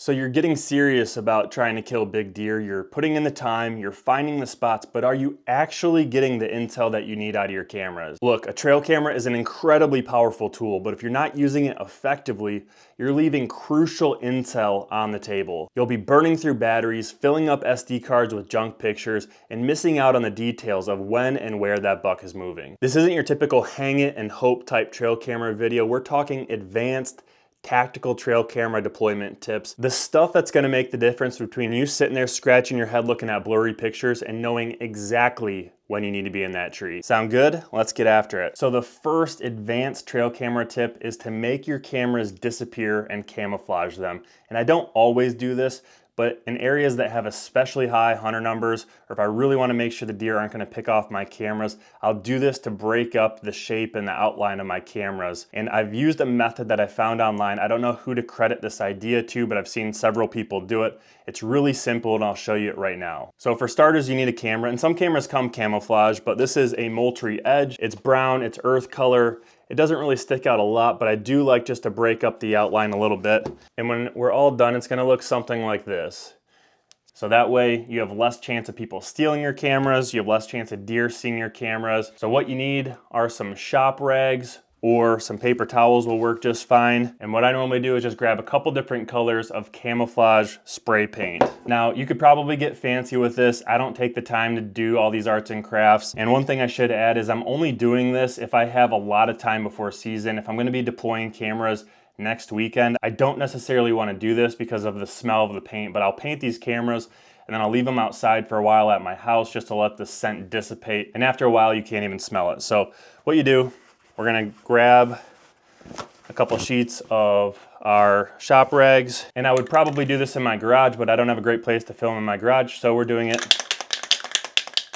So you're getting serious about trying to kill big deer, you're putting in the time, you're finding the spots, but are you actually getting the intel that you need out of your cameras? Look, a trail camera is an incredibly powerful tool, but if you're not using it effectively, you're leaving crucial intel on the table. You'll be burning through batteries, filling up SD cards with junk pictures, and missing out on the details of when and where that buck is moving. This isn't your typical hang it and hope type trail camera video. We're talking advanced tactical trail camera deployment tips. The stuff that's gonna make the difference between you sitting there scratching your head looking at blurry pictures and knowing exactly when you need to be in that tree. Sound good? Let's get after it. So the first advanced trail camera tip is to make your cameras disappear and camouflage them. And I don't always do this, but in areas that have especially high hunter numbers, or if I really want to make sure the deer aren't going to pick off my cameras, I'll do this to break up the shape and the outline of my cameras. And I've used a method that I found online. I don't know who to credit this idea to, but I've seen several people do it. It's really simple and I'll show you it right now. So for starters, you need a camera, and some cameras come camouflage, but this is a Moultrie Edge. It's brown, it's earth color. It doesn't really stick out a lot, but I do like just to break up the outline a little bit. And when we're all done, it's gonna look something like this. So that way you have less chance of people stealing your cameras, you have less chance of deer seeing your cameras. So what you need are some shop rags, or some paper towels will work just fine. And what I normally do is just grab a couple different colors of camouflage spray paint. Now, you could probably get fancy with this. I don't take the time to do all these arts and crafts. And one thing I should add is I'm only doing this if I have a lot of time before season. If I'm gonna be deploying cameras next weekend, I don't necessarily wanna do this because of the smell of the paint, but I'll paint these cameras and then I'll leave them outside for a while at my house just to let the scent dissipate. And after a while, you can't even smell it. So what you do, we're gonna grab a couple sheets of our shop rags, and I would probably do this in my garage, but I don't have a great place to film in my garage, so we're doing it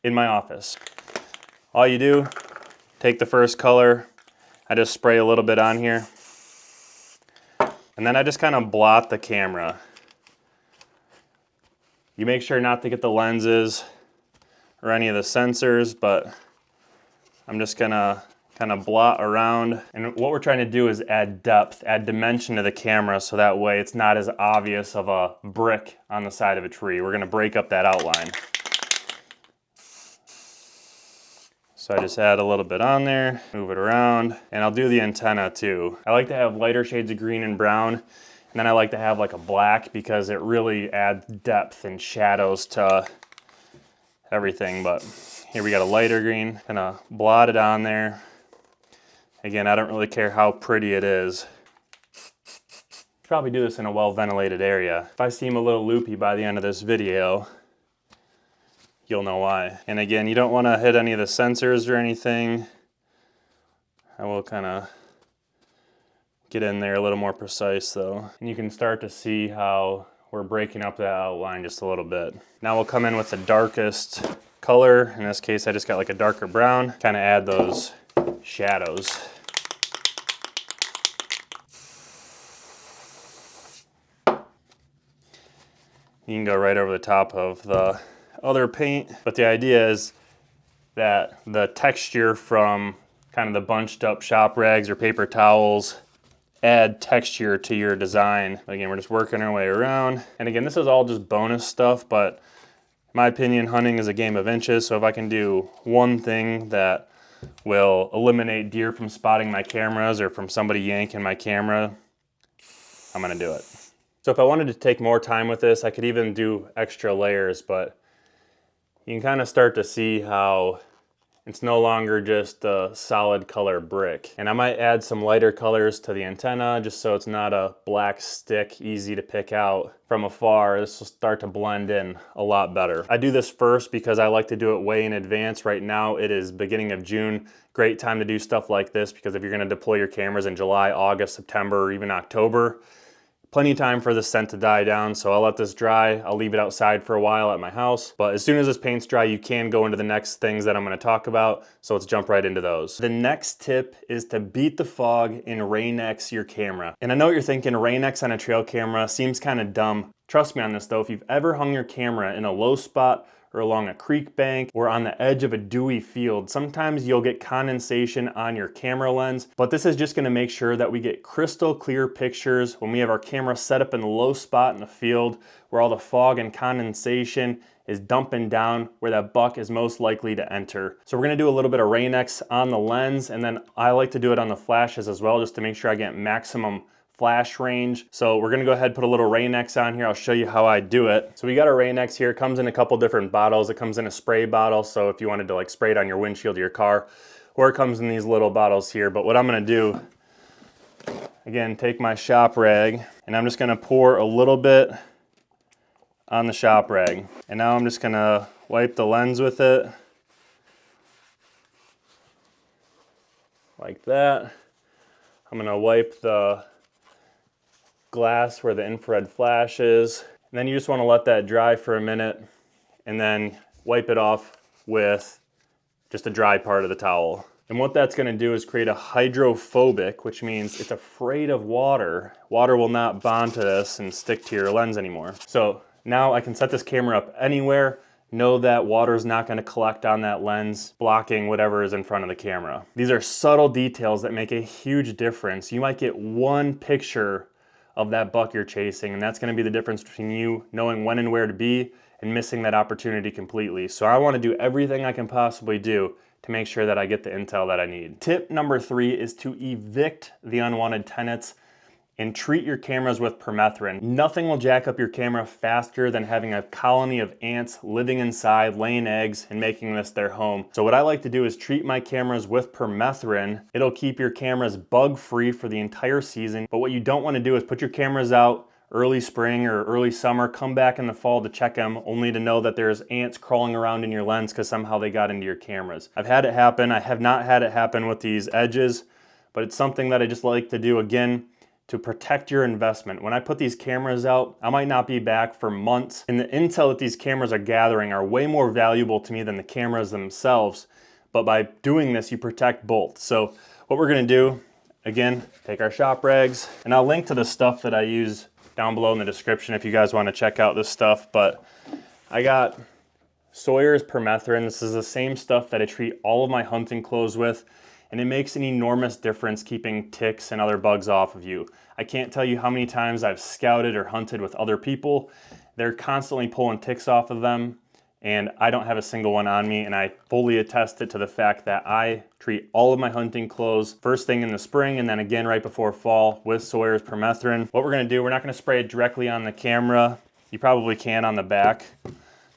in my office. All you do, take the first color, I just spray a little bit on here, and then I just kind of blot the camera. You make sure not to get the lenses or any of the sensors, but I'm just gonna kind of blot around. And what we're trying to do is add depth, add dimension to the camera, so that way it's not as obvious of a brick on the side of a tree. We're gonna break up that outline. So I just add a little bit on there, move it around, and I'll do the antenna too. I like to have lighter shades of green and brown, and then I like to have like a black because it really adds depth and shadows to everything. But here we got a lighter green, gonna blot it on there. Again, I don't really care how pretty it is. Probably do this in a well-ventilated area. If I seem a little loopy by the end of this video, you'll know why. And again, you don't want to hit any of the sensors or anything. I will kind of get in there a little more precise though. And you can start to see how we're breaking up that outline just a little bit. Now we'll come in with the darkest color. In this case, I just got like a darker brown. Kind of add those shadows. You can go right over the top of the other paint, but the idea is that the texture from kind of the bunched up shop rags or paper towels add texture to your design. Again, we're just working our way around. And again, this is all just bonus stuff, but in my opinion, hunting is a game of inches. So if I can do one thing that will eliminate deer from spotting my cameras or from somebody yanking my camera, I'm gonna do it. So if I wanted to take more time with this, I could even do extra layers, but you can kind of start to see how it's no longer just a solid color brick. And I might add some lighter colors to the antenna just so it's not a black stick, easy to pick out from afar. This will start to blend in a lot better. I do this first because I like to do it way in advance. Right now it is beginning of June. Great time to do stuff like this because if you're gonna deploy your cameras in July, August, September, or even October, plenty of time for the scent to die down, so I'll let this dry. I'll leave it outside for a while at my house. But as soon as this paint's dry, you can go into the next things that I'm gonna talk about, so let's jump right into those. The next tip is to beat the fog and RainX your camera. And I know what you're thinking, RainX on a trail camera seems kind of dumb. Trust me on this though, if you've ever hung your camera in a low spot or along a creek bank or on the edge of a dewy field, sometimes you'll get condensation on your camera lens, but this is just gonna make sure that we get crystal clear pictures when we have our camera set up in a low spot in the field where all the fog and condensation is dumping down where that buck is most likely to enter. So we're gonna do a little bit of RainX on the lens, and then I like to do it on the flashes as well, just to make sure I get maximum flash range. So we're gonna go ahead and put a little RainX on here. I'll show you how I do it. So we got our RainX here. It comes in a couple different bottles. It comes in a spray bottle, so if you wanted to like spray it on your windshield of your car, or it comes in these little bottles here. But what I'm gonna do, again, take my shop rag, and I'm just gonna pour a little bit on the shop rag. And now I'm just gonna wipe the lens with it, like that. I'm gonna wipe the glass where the infrared flash is. And then you just wanna let that dry for a minute and then wipe it off with just a dry part of the towel. And what that's gonna do is create a hydrophobic, which means it's afraid of water. Water will not bond to this and stick to your lens anymore. So now I can set this camera up anywhere, know that water is not gonna collect on that lens, blocking whatever is in front of the camera. These are subtle details that make a huge difference. You might get one picture of that buck you're chasing, and that's gonna be the difference between you knowing when and where to be and missing that opportunity completely. So I wanna do everything I can possibly do to make sure that I get the intel that I need. Tip number 3 is to evict the unwanted tenants and treat your cameras with permethrin. Nothing will jack up your camera faster than having a colony of ants living inside, laying eggs, and making this their home. So what I like to do is treat my cameras with permethrin. It'll keep your cameras bug-free for the entire season. But what you don't want to do is put your cameras out early spring or early summer, come back in the fall to check them, only to know that there's ants crawling around in your lens because somehow they got into your cameras. I've had it happen. I have not had it happen with these edges, but it's something that I just like to do, again, to protect your investment. When I put these cameras out, I might not be back for months, and the intel that these cameras are gathering are way more valuable to me than the cameras themselves. But by doing this, you protect both. So what we're gonna do, again, take our shop rags, and I'll link to the stuff that I use down below in the description if you guys wanna check out this stuff. But I got Sawyer's permethrin. This is the same stuff that I treat all of my hunting clothes with, and it makes an enormous difference keeping ticks and other bugs off of you. I can't tell you how many times I've scouted or hunted with other people. They're constantly pulling ticks off of them, and I don't have a single one on me, and I fully attest it to the fact that I treat all of my hunting clothes first thing in the spring and then again right before fall with Sawyer's permethrin. What we're gonna do, we're not gonna spray it directly on the camera. You probably can on the back.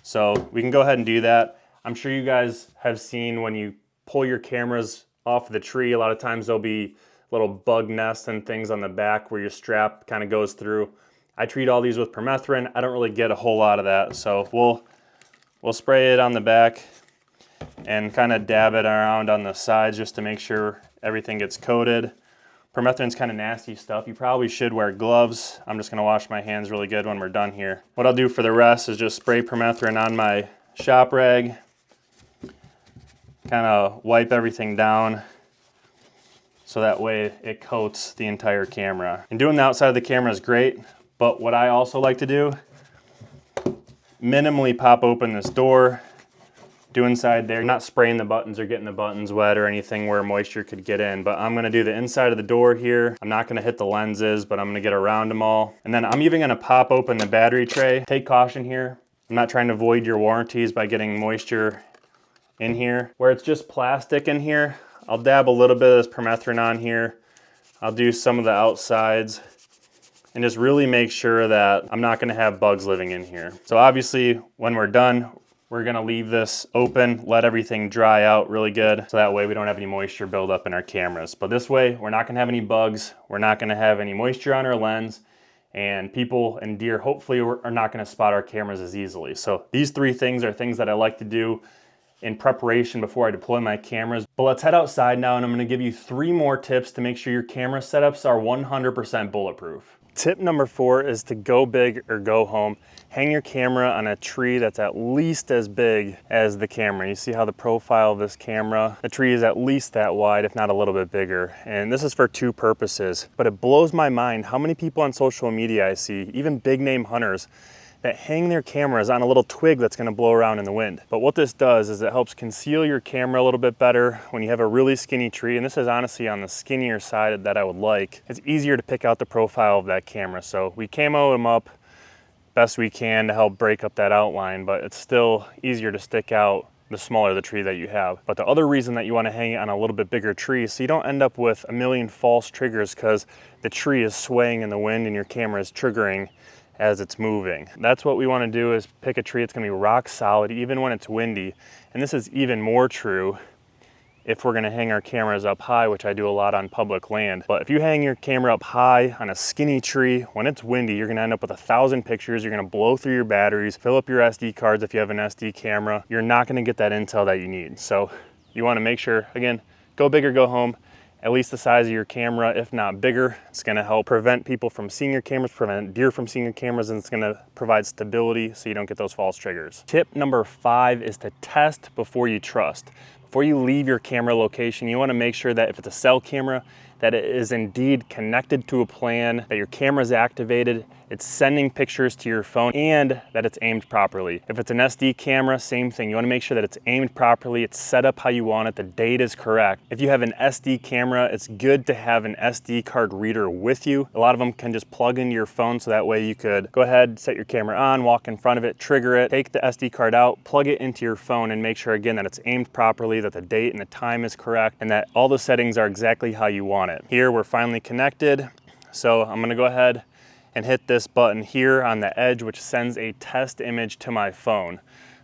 So we can go ahead and do that. I'm sure you guys have seen when you pull your cameras off the tree, a lot of times there'll be little bug nests and things on the back where your strap kind of goes through. I treat all these with permethrin. I don't really get a whole lot of that. So we'll spray it on the back and kind of dab it around on the sides just to make sure everything gets coated. Permethrin's kind of nasty stuff. You probably should wear gloves. I'm just gonna wash my hands really good when we're done here. What I'll do for the rest is just spray permethrin on my shop rag, kind of wipe everything down so that way it coats the entire camera. And doing the outside of the camera is great, but what I also like to do, minimally pop open this door, do inside there, not spraying the buttons or getting the buttons wet or anything where moisture could get in, but I'm gonna do the inside of the door here. I'm not gonna hit the lenses, but I'm gonna get around them all. And then I'm even gonna pop open the battery tray. Take caution here. I'm not trying to void your warranties by getting moisture in here. Where it's just plastic in here, I'll dab a little bit of this permethrin on here. I'll do some of the outsides and just really make sure that I'm not gonna have bugs living in here. So obviously when we're done, we're gonna leave this open, let everything dry out really good, so that way we don't have any moisture build up in our cameras. But this way, we're not gonna have any bugs, we're not gonna have any moisture on our lens, and people and deer hopefully are not gonna spot our cameras as easily. So these 3 things are things that I like to do in preparation before I deploy my cameras. But let's head outside now, and I'm gonna give you 3 more tips to make sure your camera setups are 100% bulletproof. Tip number 4 is to go big or go home. Hang your camera on a tree that's at least as big as the camera. You see how the profile of this camera, the tree is at least that wide, if not a little bit bigger. And this is for 2 purposes, but it blows my mind how many people on social media I see, even big name hunters, that hang their cameras on a little twig that's gonna blow around in the wind. But what this does is it helps conceal your camera a little bit better when you have a really skinny tree, and this is honestly on the skinnier side that I would like. It's easier to pick out the profile of that camera. So we camo them up best we can to help break up that outline, but it's still easier to stick out the smaller the tree that you have. But the other reason that you want to hang it on a little bit bigger tree, so you don't end up with a million false triggers because the tree is swaying in the wind and your camera is triggering as it's moving. That's what we want to do, is pick a tree that's going to be rock solid even when it's windy. And this is even more true if we're going to hang our cameras up high, which I do a lot on public land. But if you hang your camera up high on a skinny tree, when it's windy, you're going to end up with 1,000 pictures. You're going to blow through your batteries, fill up your SD cards if you have an SD camera. You're not going to get that intel that you need. So you want to make sure, again, go big or go home. At least the size of your camera, if not bigger. It's gonna help prevent people from seeing your cameras, prevent deer from seeing your cameras, and it's gonna provide stability so you don't get those false triggers. Tip number 5 is to test before you trust. Before you leave your camera location, you wanna make sure that if it's a cell camera, that it is indeed connected to a plan, that your camera is activated, it's sending pictures to your phone, and that it's aimed properly. If it's an SD camera, same thing. You wanna make sure that it's aimed properly, it's set up how you want it, the date is correct. If you have an SD camera, it's good to have an SD card reader with you. A lot of them can just plug into your phone, so that way you could go ahead, set your camera on, walk in front of it, trigger it, take the SD card out, plug it into your phone, and make sure again that it's aimed properly, that the date and the time is correct, and that all the settings are exactly how you want it. Here we're finally connected, so I'm gonna go ahead and hit this button here on the edge, which sends a test image to my phone.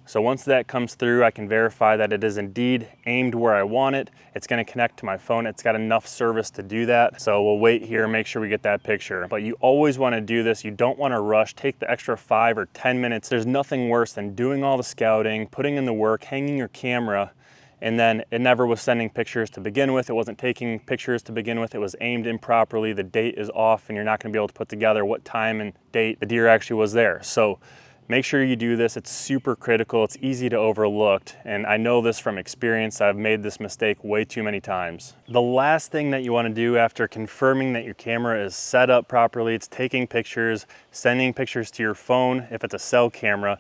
So once that comes through, I can verify that it is indeed aimed where I want it. It's gonna connect to my phone. It's got enough service to do that. So we'll wait here and make sure we get that picture. But you always wanna do this. You don't wanna rush. Take the extra 5 or 10 minutes. There's nothing worse than doing all the scouting, putting in the work, hanging your camera, and then it never was sending pictures to begin with. It wasn't taking pictures to begin with. It was aimed improperly. The date is off, and you're not gonna be able to put together what time and date the deer actually was there. So make sure you do this. It's super critical. It's easy to overlook. And I know this from experience. I've made this mistake way too many times. The last thing that you wanna do after confirming that your camera is set up properly, it's taking pictures, sending pictures to your phone, if it's a cell camera,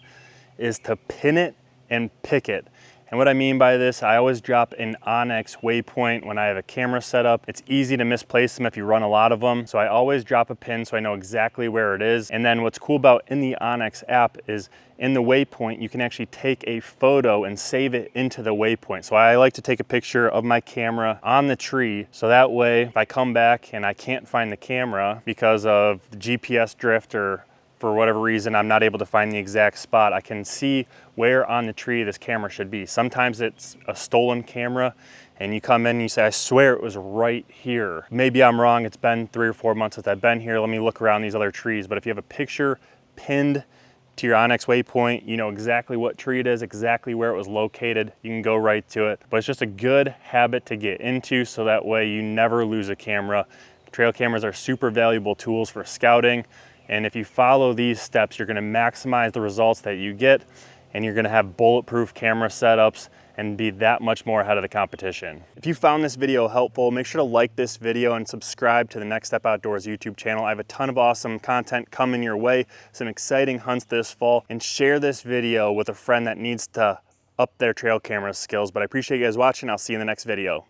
is to pin it and pick it. And what I mean by this, I always drop an OnX waypoint when I have a camera set up. It's easy to misplace them if you run a lot of them. So I always drop a pin so I know exactly where it is. And then what's cool about in the OnX app is in the waypoint, you can actually take a photo and save it into the waypoint. So I like to take a picture of my camera on the tree. So that way, if I come back and I can't find the camera because of the GPS drift or for whatever reason I'm not able to find the exact spot, I can see where on the tree this camera should be. Sometimes it's a stolen camera and you come in and you say, I swear it was right here. Maybe I'm wrong, it's been 3 or 4 months since I've been here, let me look around these other trees. But if you have a picture pinned to your OnX waypoint, you know exactly what tree it is, exactly where it was located, you can go right to it. But it's just a good habit to get into so that way you never lose a camera. Trail cameras are super valuable tools for scouting. And if you follow these steps, you're gonna maximize the results that you get, and you're gonna have bulletproof camera setups and be that much more ahead of the competition. If you found this video helpful, make sure to like this video and subscribe to the Next Step Outdoors YouTube channel. I have a ton of awesome content coming your way, some exciting hunts this fall, and share this video with a friend that needs to up their trail camera skills. But I appreciate you guys watching. I'll see you in the next video.